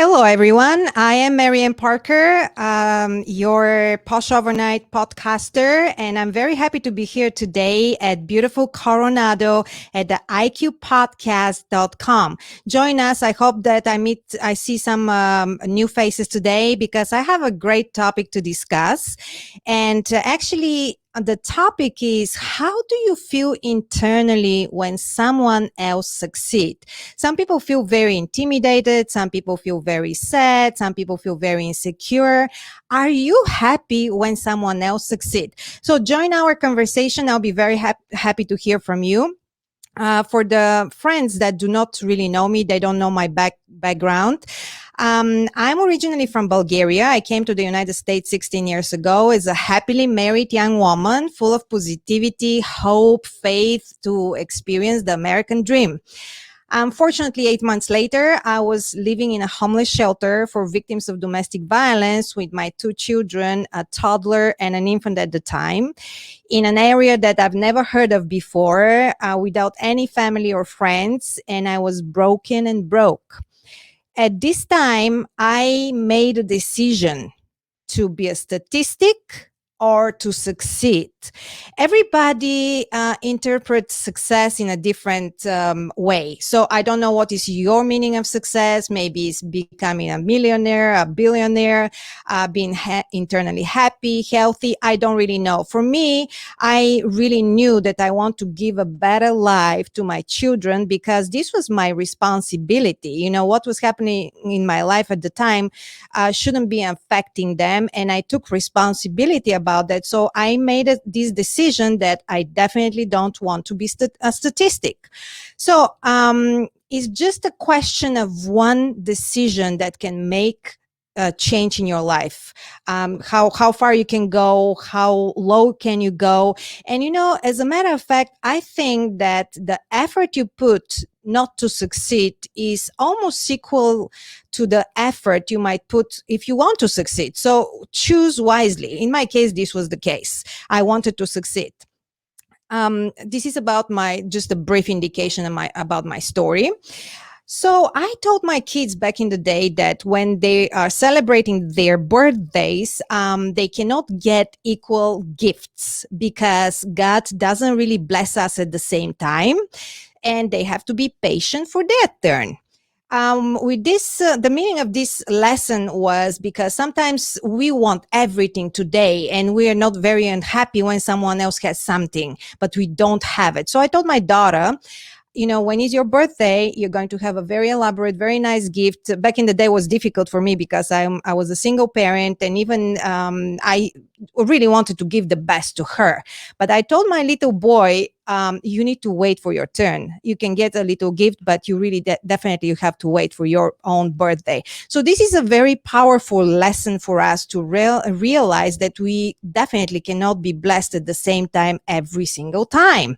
Hello, everyone. I am Maryanne Parker, your Posh Overnight podcaster, and I'm very happy to be here today at beautiful Coronado at the iqpodcast.com. Join us. I hope that I see some new faces today because I have a great topic to discuss. And actually, the topic is, how do you feel internally when someone else succeeds? Some people feel very intimidated. Some people feel very sad. Some people feel very insecure. Are you happy when someone else succeeds? So join our conversation. I'll be very happy to hear from you. For the friends that do not really know me, they don't know my background. I'm originally from Bulgaria. I came to the United States 16 years ago as a happily married young woman, full of positivity, hope, faith to experience the American dream. Unfortunately, 8 months later, I was living in a homeless shelter for victims of domestic violence with my two children, a toddler and an infant at the time, in an area that I've never heard of before, without any family or friends, and I was broken and broke. At this time, I made a decision to be a statistic or to succeed. Everybody interprets success in a different way. So I don't know what is your meaning of success. Maybe it's becoming a millionaire, a billionaire, being internally happy, healthy. I don't really know. For me, I really knew that I want to give a better life to my children because this was my responsibility. You know, what was happening in my life at the time shouldn't be affecting them. And I took responsibility about that. So I made this decision that I definitely don't want to be a statistic. So it's just a question of one decision that can make a change in your life. How far you can go, how low can you go. And, you know, as a matter of fact, I think that the effort you put not to succeed is almost equal to the effort you might put if you want to succeed. So choose wisely. In my case, this was the case. I wanted to succeed. This is about just a brief indication about my story. So I told my kids back in the day that when they are celebrating their birthdays, they cannot get equal gifts because God doesn't really bless us at the same time, and they have to be patient for their turn. With this, the meaning of this lesson was because sometimes we want everything today and we are not very unhappy when someone else has something, but we don't have it. So I told my daughter, you know, when it's your birthday, you're going to have a very elaborate, very nice gift. Back in the day, it was difficult for me because I was a single parent, and even I really wanted to give the best to her. But I told my little boy, you need to wait for your turn. You can get a little gift, but you really definitely you have to wait for your own birthday. So this is a very powerful lesson for us to realize that we definitely cannot be blessed at the same time every single time.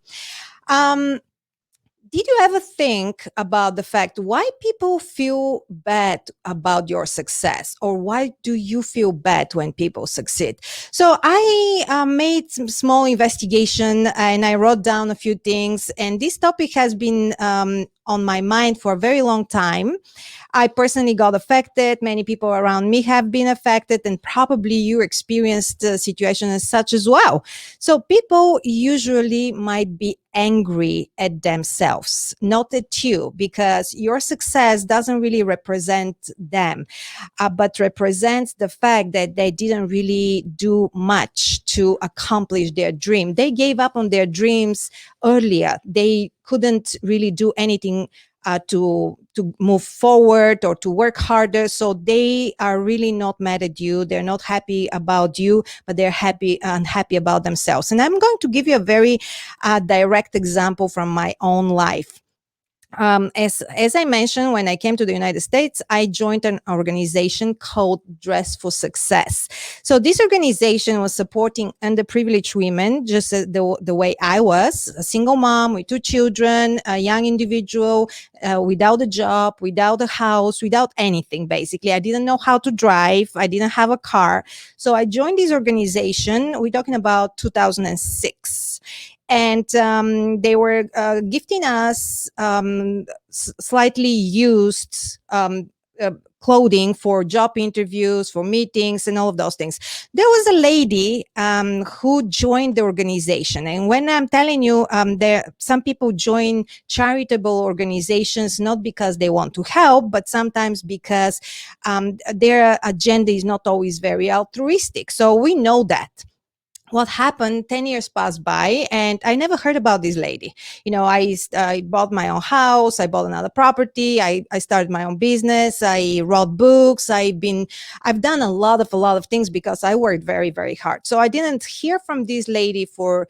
Did you ever think about the fact why people feel bad about your success, or why do you feel bad when people succeed? So I made some small investigation and I wrote down a few things, and this topic has been on my mind for a very long time. I personally got affected. Many people around me have been affected, and probably you experienced a situation as such as well. So people usually might be angry at themselves, not at you, because your success doesn't really represent them, but represents the fact that they didn't really do much to accomplish their dream. They gave up on their dreams earlier. They couldn't really do anything to move forward or to work harder. So they are really not mad at you. They're not happy about you, but they're unhappy about themselves. And I'm going to give you a very direct example from my own life. As I mentioned, when I came to the United States, I joined an organization called Dress for Success. So this organization was supporting underprivileged women, just the way I was, a single mom with two children, a young individual, without a job, without a house, without anything, basically. I didn't know how to drive. I didn't have a car. So I joined this organization. We're talking about 2006. And they were gifting us slightly used clothing for job interviews, for meetings, and all of those things. There was a lady who joined the organization. And when I'm telling you, some people join charitable organizations not because they want to help, but sometimes because their agenda is not always very altruistic. So we know that. What happened, 10 years passed by and I never heard about this lady. I bought my own house, I bought another property, I started my own business, I wrote books, I've done a lot of things because I worked very, very hard. So I didn't hear from this lady for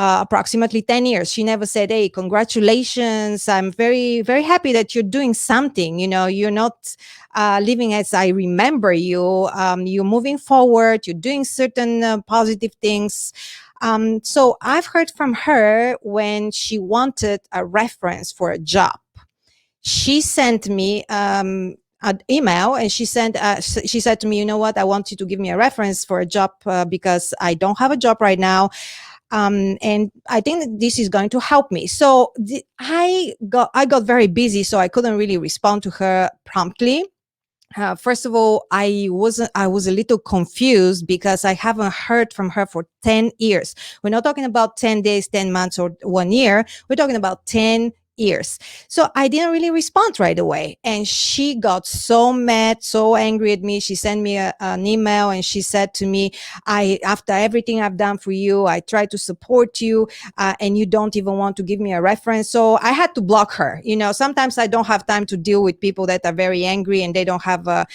approximately 10 years. She never said, hey, congratulations, I'm very, very happy that you're doing something. You're not living as I remember you. You're moving forward, you're doing certain positive things. So I've heard from her when she wanted a reference for a job. She sent me an email, and she said to me, you know what, I want you to give me a reference for a job because I don't have a job right now. And I think that this is going to help me. So I got very busy, so I couldn't really respond to her promptly. First of all, I was a little confused because I haven't heard from her for 10 years. We're not talking about 10 days, 10 months, or 1 year. We're talking about 10 years. So I didn't really respond right away. And she got so mad, so angry at me. She sent me an email and she said to me, after everything I've done for you, I try to support you, and you don't even want to give me a reference. So I had to block her. Sometimes I don't have time to deal with people that are very angry and they don't have a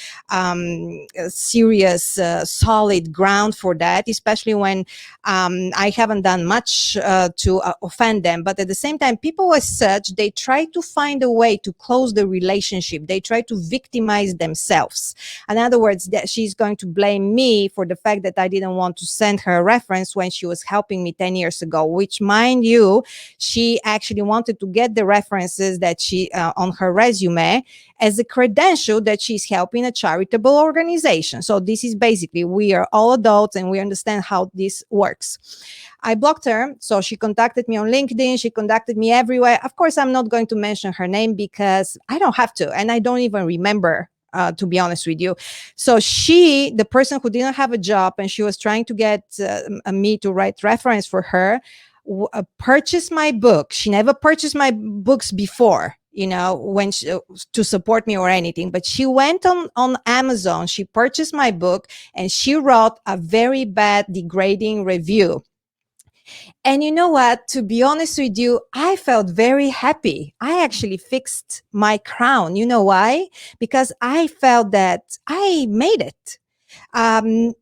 serious, solid ground for that, especially when I haven't done much to offend them. But at the same time, people as such, they try to find a way to close the relationship. They try to victimize themselves. In other words, that she's going to blame me for the fact that I didn't want to send her a reference when she was helping me 10 years ago, which, mind you, she actually wanted to get the references that she on her resume as a credential that she's helping a charitable organization. So this is basically, we are all adults and we understand how this works. I blocked her. So she contacted me on LinkedIn. She contacted me everywhere. Of course, I'm not going to mention her name because I don't have to. And I don't even remember, to be honest with you. So the person who didn't have a job and she was trying to get me to write reference for her, purchased my book. She never purchased my books before, to support me or anything, but she went on Amazon, she purchased my book, and she wrote a very bad, degrading review. And you know what? To be honest with you, I felt very happy. I actually fixed my crown. You know why? Because I felt that I made it. Um,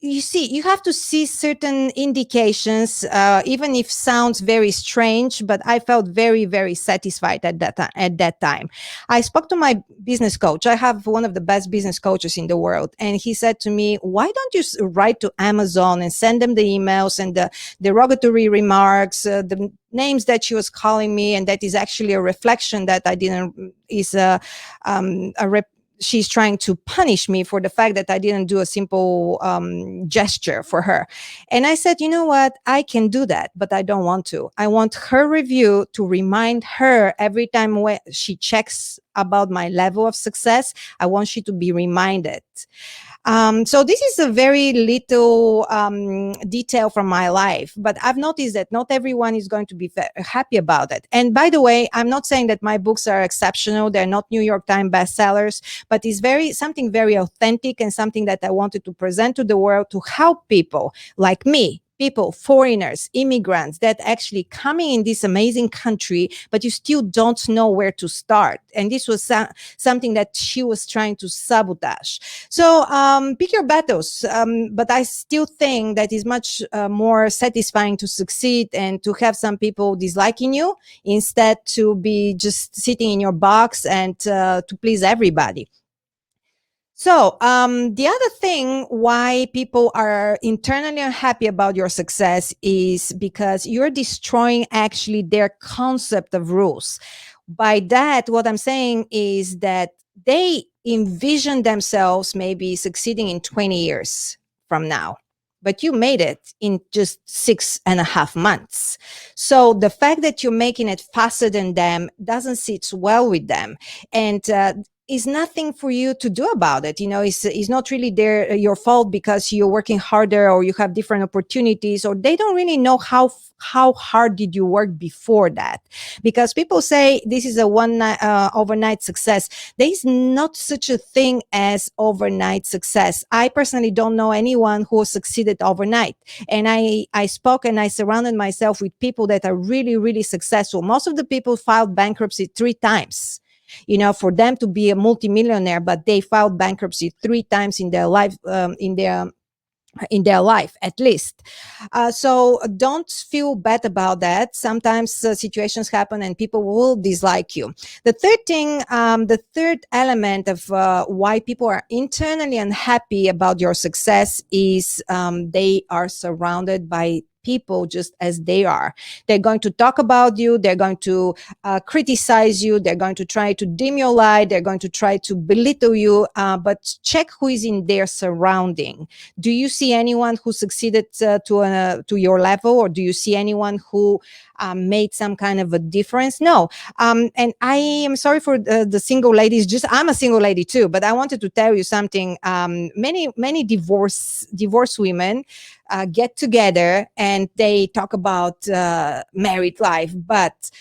you see, you have to see certain indications, even if sounds very strange, but I felt very, very satisfied at that time. I spoke to my business coach. I have one of the best business coaches in the world. And he said to me, why don't you write to Amazon and send them the emails and the derogatory remarks, the names that she was calling me, and that is actually a reflection that I didn't, she's trying to punish me for the fact that I didn't do a simple gesture for her. And I said, you know what? I can do that, but I don't want to. I want her review to remind her every time when she checks about my level of success. I want she to be reminded. So this is a very little detail from my life, but I've noticed that not everyone is going to be happy about it. And by the way, I'm not saying that my books are exceptional. They're not New York Times bestsellers, but it's something very authentic and something that I wanted to present to the world to help people like me. People, foreigners, immigrants that actually coming in this amazing country, but you still don't know where to start. And this was something that she was trying to sabotage. So pick your battles. But I still think that is much more satisfying to succeed and to have some people disliking you instead to be just sitting in your box and to please everybody. So, the other thing why people are internally unhappy about your success is because you're destroying actually their concept of rules. By that, what I'm saying is that they envision themselves maybe succeeding in 20 years from now, but you made it in just 6.5 months. So the fact that you're making it faster than them doesn't sit well with them. And is nothing for you to do about it. It's not really your fault because you're working harder or you have different opportunities, or they don't really know how hard did you work before that. Because people say this is a one night overnight success. There is not such a thing as overnight success. I personally don't know anyone who succeeded overnight. And I spoke and I surrounded myself with people that are really, really successful. Most of the people filed bankruptcy 3 times, for them to be a multimillionaire, but they filed bankruptcy 3 times in their life, in their life at least. So don't feel bad about that. Sometimes situations happen and people will dislike you. The third element of why people are internally unhappy about your success is they are surrounded by people just as they are. They're going to talk about you. They're going to criticize you. They're going to try to dim your light. They're going to try to belittle you. But check who is in their surrounding. Do you see anyone who succeeded to your level, or do you see anyone who made some kind of a difference? No. And I am sorry for the single ladies. Just I'm a single lady too, but I wanted to tell you something. Many divorced women get together and they talk about married life, but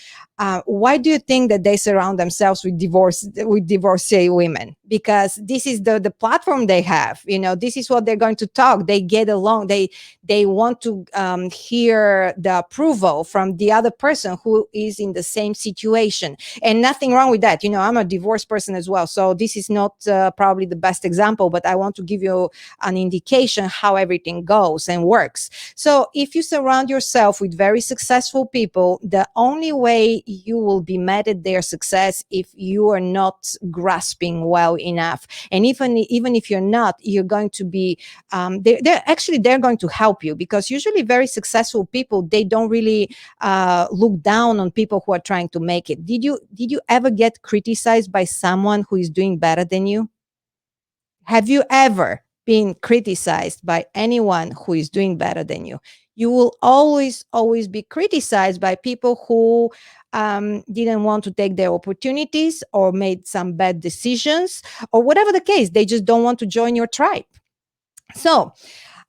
why do you think that they surround themselves with divorcee women? Because this is the platform they have. This is what they're going to talk. They get along. They want to hear the approval from the other person who is in the same situation. And nothing wrong with that. I'm a divorced person as well, so this is not probably the best example, but I want to give you an indication how everything goes and works. So if you surround yourself with very successful people, the only way you will be mad at their success if you are not grasping well enough. And even if you're not, you're going to be they're going to help you, because usually very successful people, they don't really look down on people who are trying to make it. Did you ever get criticized by someone who is doing better than you? Have you ever been criticized by anyone who is doing better than you? You will always be criticized by people who didn't want to take their opportunities or made some bad decisions, or whatever the case. They just don't want to join your tribe. So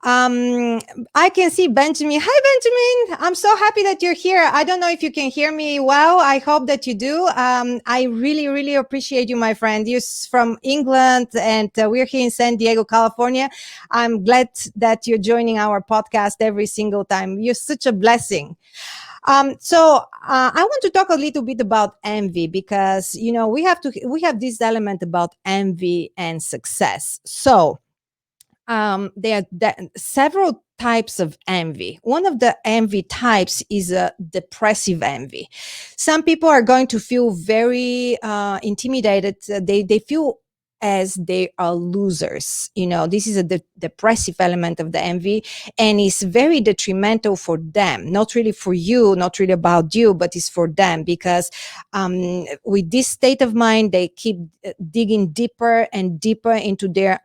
um, I can see Benjamin. Hi, Benjamin. I'm so happy that you're here. I don't know if you can hear me well. I hope that you do. I really, really appreciate you, my friend. You're from England, and we're here in San Diego, California. I'm glad that you're joining our podcast every single time. You're such a blessing. So I want to talk a little bit about envy, because we have this element about envy and success. So there are several types of envy. One of the envy types is a depressive envy. Some people are going to feel very intimidated. They feel as they are losers. This is a depressive element of the envy, and it's very detrimental for them. Not really for you, not really about you, but it's for them, because with this state of mind, they keep digging deeper and deeper into their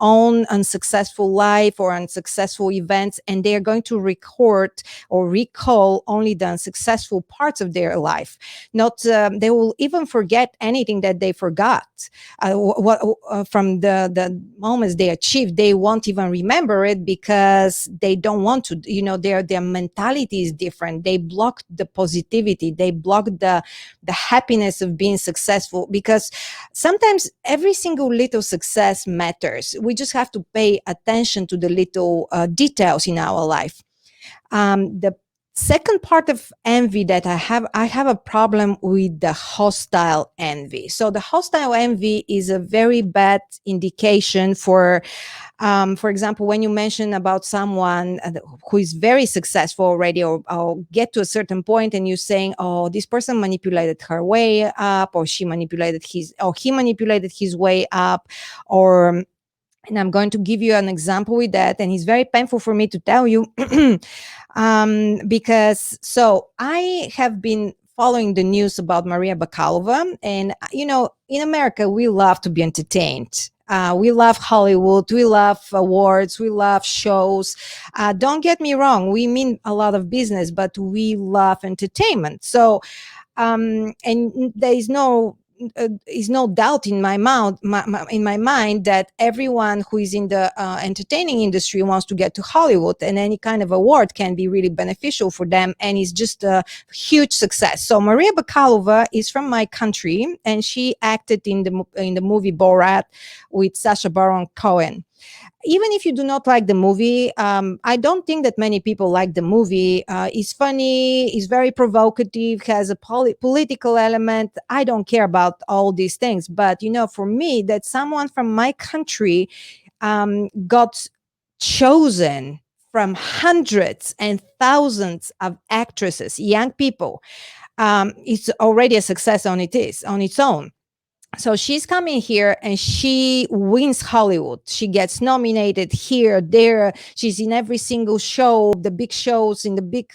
own unsuccessful life or unsuccessful events, and they are going to record or recall only the unsuccessful parts of their life. Not they will even forget anything that they forgot. From the moments they achieved, they won't even remember it, because they don't want to. Their mentality is different. They block the positivity. They block the happiness of being successful, because sometimes every single little success matters. We just have to pay attention to the little details in our life. The second part of envy that I have a problem with the hostile envy. So the hostile envy is a very bad indication for example, when you mention about someone who is very successful already, or get to a certain point, and you're saying, oh, this person manipulated her way up, or he manipulated his way up, or and I'm going to give you an example with that. And it's very painful for me to tell you, because I have been following the news about Maria Bakalova. And, in America, we love to be entertained. We love Hollywood. We love awards. We love shows. Don't get me wrong. We mean a lot of business, but we love entertainment. So, and there is is no doubt in my mouth, in my mind, that everyone who is in the entertaining industry wants to get to Hollywood, and any kind of award can be really beneficial for them, and is just a huge success. So Maria Bakalova is from my country, and she acted in the movie Borat with Sacha Baron Cohen. Even if you do not like the movie, I don't think that many people like the movie. It's funny, it's very provocative, has a political element. I don't care about all these things, but for me, that someone from my country got chosen from hundreds and thousands of actresses, young people, it's already a success on its own. So she's coming here and she wins Hollywood. She gets nominated here, there. She's in every single show, the big shows, in the big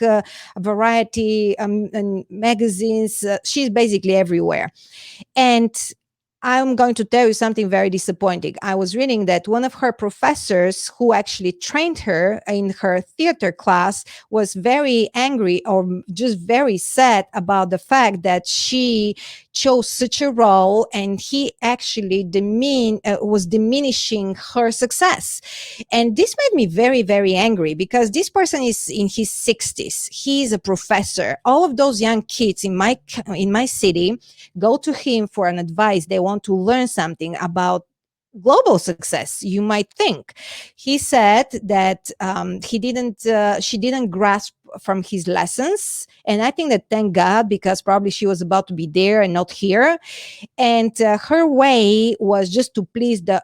variety and magazines. She's basically everywhere. And I'm going to tell you something very disappointing. I was reading that one of her professors, who actually trained her in her theater class, was very angry, or just very sad about the fact that she chose such a role, and he actually was diminishing her success. And this made me very, very angry, because this person is in his 60s. He's a professor. All of those young kids in my city go to him for an advice. They want to learn something about global success, you might think. He said that she didn't grasp from his lessons, and I think that, thank God, because probably she was about to be there and not here. And her way was just to please the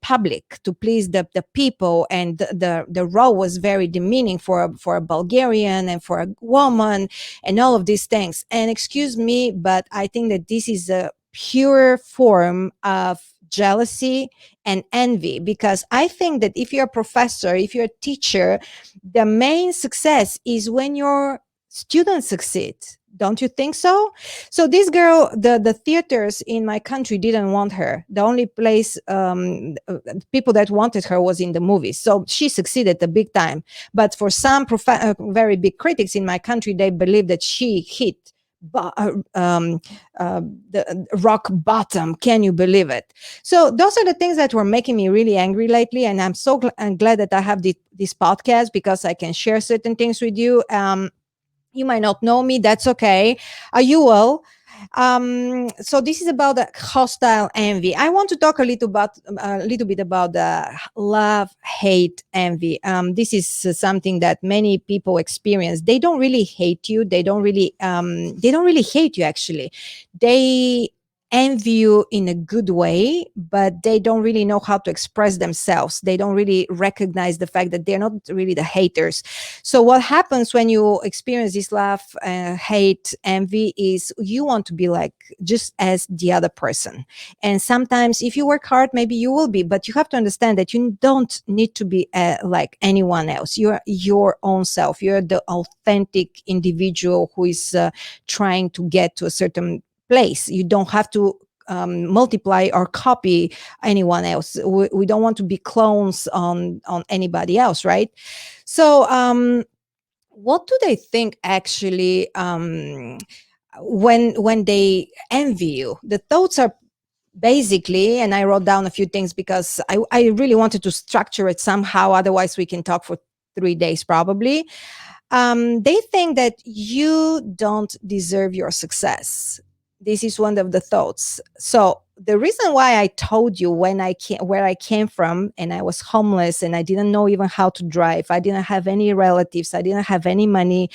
public, to please the people, and the role was very demeaning for a Bulgarian and for a woman, and all of these things. And excuse me, but I think that this is a pure form of jealousy and envy, because I think that if you're a professor, if you're a teacher, the main success is when your students succeed. Don't you think so? So this girl, the theaters in my country didn't want her. The only place people that wanted her was in the movies. So she succeeded the big time. But for some very big critics in my country, they believe that she hit the rock bottom. Can you believe it? So those are the things that were making me really angry lately. And I'm so I'm glad that I have this podcast, because I can share certain things with you. You might not know me. That's okay. You will. So this is about the hostile envy. I want to talk a little bit about the love, hate, envy. This is something that many people experience. They don't really hate you. They don't really hate you, actually. They envy you in a good way, but they don't really know how to express themselves. They don't really recognize the fact that they're not really the haters. So what happens when you experience this love, hate, envy, is you want to be like just as the other person. And sometimes if you work hard, maybe you will be, but you have to understand that you don't need to be like anyone else. You're your own self. You're the authentic individual who is trying to get to a certain place. You don't have to multiply or copy anyone else. We don't want to be clones on anybody else, right? So what do they think, actually, when they envy you? The thoughts are basically, and I wrote down a few things because I really wanted to structure it somehow, otherwise we can talk for 3 days probably. They think that you don't deserve your success. This is one of the thoughts. So the reason why I told you where I came from, and I was homeless, and I didn't know even how to drive, I didn't have any relatives, I didn't have any money,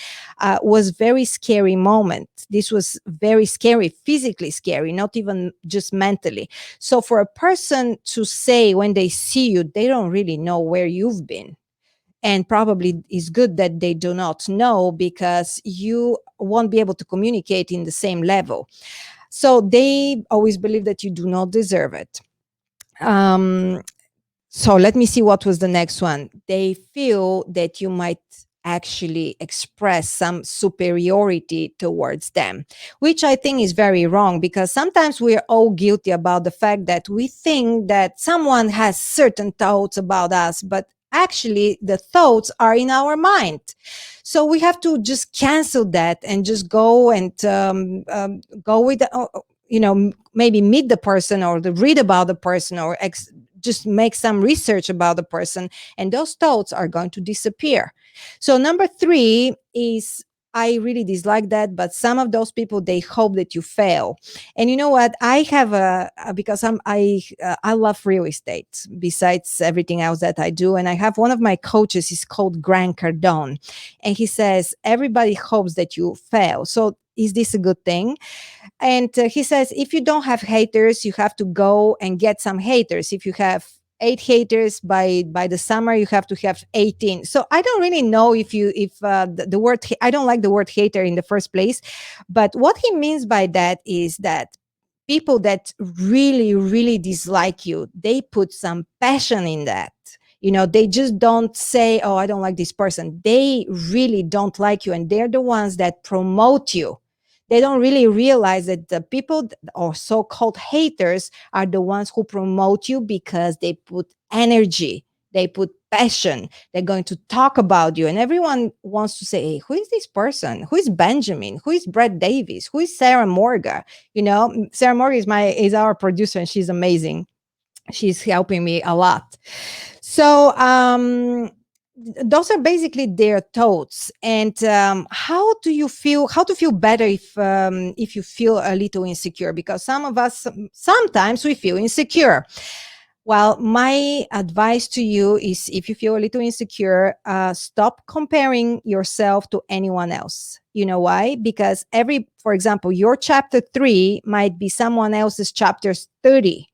was very scary moment. This was very scary, physically scary, not even just mentally. So for a person to say when they see you, they don't really know where you've been. And probably it's good that they do not know, because you won't be able to communicate in the same level. So they always believe that you do not deserve it. So let me see, what was the next one. They feel that you might actually express some superiority towards them, which I think is very wrong, because sometimes we're all guilty about the fact that we think that someone has certain thoughts about us, but actually the thoughts are in our mind. So we have to just cancel that and just go and go with maybe meet the person or read about the person or just make some research about the person, and those thoughts are going to disappear. So number 3 is, I really dislike that, but some of those people, they hope that you fail. And you know what? I have because I love real estate besides everything else that I do. And I have one of my coaches, he's called Grant Cardone. And he says, everybody hopes that you fail. So is this a good thing? And he says, if you don't have haters, you have to go and get some haters. If you have 8 haters by the summer, you have to have 18. So I don't really know if the word, I don't like the word hater in the first place, but what he means by that is that people that really, really dislike you, they put some passion in that. They just don't say, oh, I don't like this person. They really don't like you, and they're the ones that promote you. They don't really realize that the people or so-called haters are the ones who promote you because they put energy, they put passion. They're going to talk about you, and everyone wants to say, hey, who is this person? Who is Benjamin? Who is Brett Davis? Who is Sarah Morga? Sarah Morga is our producer, and she's amazing. She's helping me a lot. So those are basically their thoughts. And how to feel better if you feel a little insecure? Because some of us, sometimes we feel insecure. Well, my advice to you is, if you feel a little insecure, stop comparing yourself to anyone else. You know why? Because for example, your chapter 3 might be someone else's chapter 30.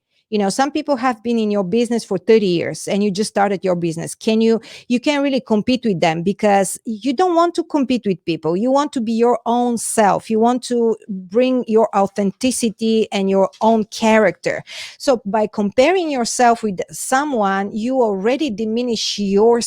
Some people have been in your business for 30 years and you just started your business. You can't really compete with them, because you don't want to compete with people. You want to be your own self. You want to bring your authenticity and your own character. So by comparing yourself with someone, you already diminish your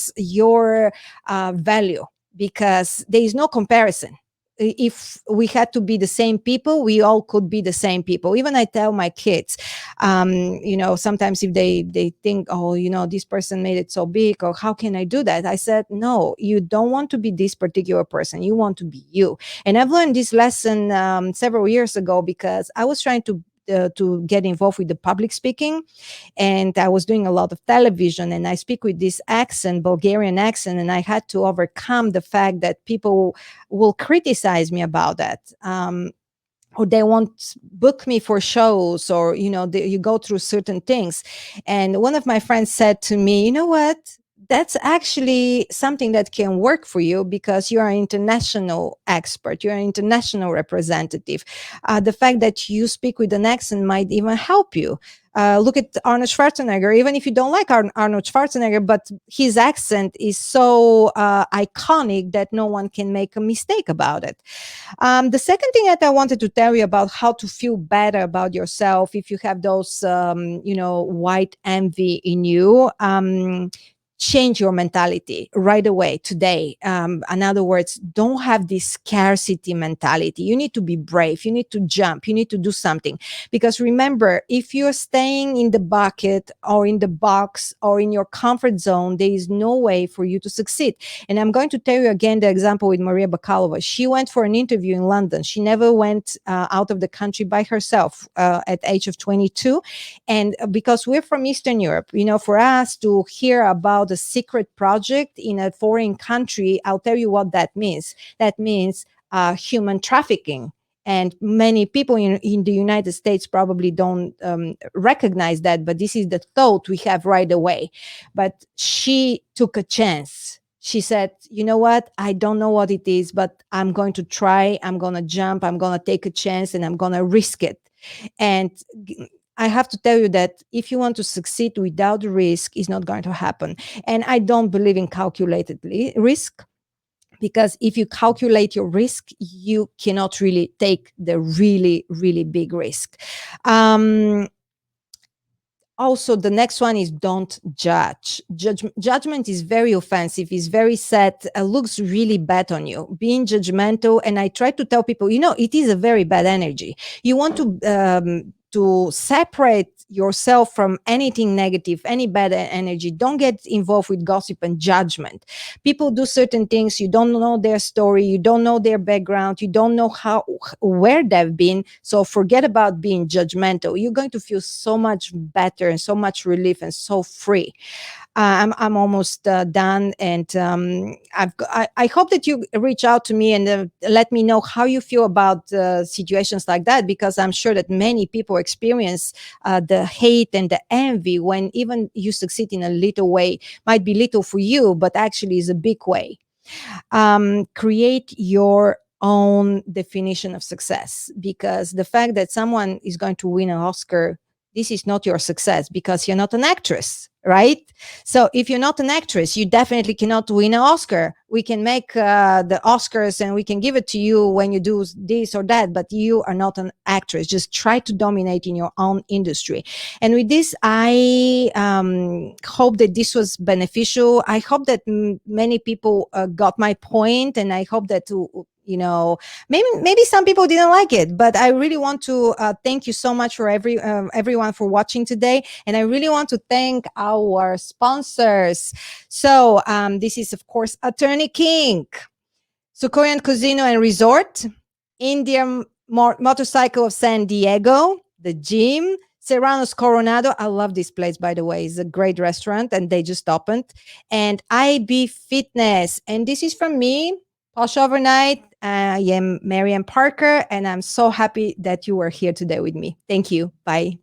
value, because there is no comparison. If we had to be the same people, we all could be the same people. Even I tell my kids, sometimes if they think, oh, this person made it so big, or how can I do that? I said, no, you don't want to be this particular person. You want to be you. And I've learned this lesson several years ago, because I was trying to get involved with the public speaking, and I was doing a lot of television, and I speak with this accent, Bulgarian accent, and I had to overcome the fact that people will criticize me about that. Or they won't book me for shows, or you go through certain things. And one of my friends said to me, you know what, that's actually something that can work for you, because you're an international expert, you're an international representative. The fact that you speak with an accent might even help you. Look at Arnold Schwarzenegger. Even if you don't like Arnold Schwarzenegger, but his accent is so iconic that no one can make a mistake about it. The second thing that I wanted to tell you about how to feel better about yourself if you have those, white envy in you. Change your mentality right away today. In other words, don't have this scarcity mentality. You need to be brave. You need to jump. You need to do something. Because remember, if you're staying in the bucket or in the box or in your comfort zone, there is no way for you to succeed. And I'm going to tell you again the example with Maria Bakalova. She went for an interview in London. She never went out of the country by herself at the age of 22. And because we're from Eastern Europe, for us to hear about a secret project in a foreign country, I'll tell you what that means. That means human trafficking. And many people in the United States probably don't recognize that, but this is the thought we have right away. But she took a chance. She said, you know what? I don't know what it is, but I'm going to try. I'm going to jump. I'm going to take a chance, and I'm going to risk it. And I have to tell you that if you want to succeed without risk, it's not going to happen. And I don't believe in calculated risk, because if you calculate your risk, you cannot really take the really, really big risk. Also, the next one is don't judge. Judgment is very offensive, is very sad, looks really bad on you. Being judgmental, and I try to tell people, it is a very bad energy. You want to to separate yourself from anything negative, any bad energy. Don't get involved with gossip and judgment. People do certain things. You don't know their story. You don't know their background. You don't know where they've been. So forget about being judgmental. You're going to feel so much better and so much relief and so free. I'm almost done, and I hope that you reach out to me and let me know how you feel about situations like that, because I'm sure that many people experience the hate and the envy when even you succeed in a little way. Might be little for you, but actually is a big way. Create your own definition of success, because the fact that someone is going to win an Oscar, this is not your success, because you're not an actress, right? So if you're not an actress, you definitely cannot win an Oscar. We can make the Oscars and we can give it to you when you do this or that, but you are not an actress. Just try to dominate in your own industry. And with this, I hope that this was beneficial. I hope that many people got my point, and I hope that maybe some people didn't like it, but I really want to thank you so much for everyone for watching today, and I really want to thank our sponsors. So this is, of course, Attorney King, Sukoyan Casino and Resort, Indian Motorcycle of San Diego, the gym, Serrano's Coronado. I love this place, by the way. It's a great restaurant, and they just opened. And IB Fitness. And this is from me, Posh Overnight. I am Maryanne Parker, and I'm so happy that you were here today with me. Thank you. Bye.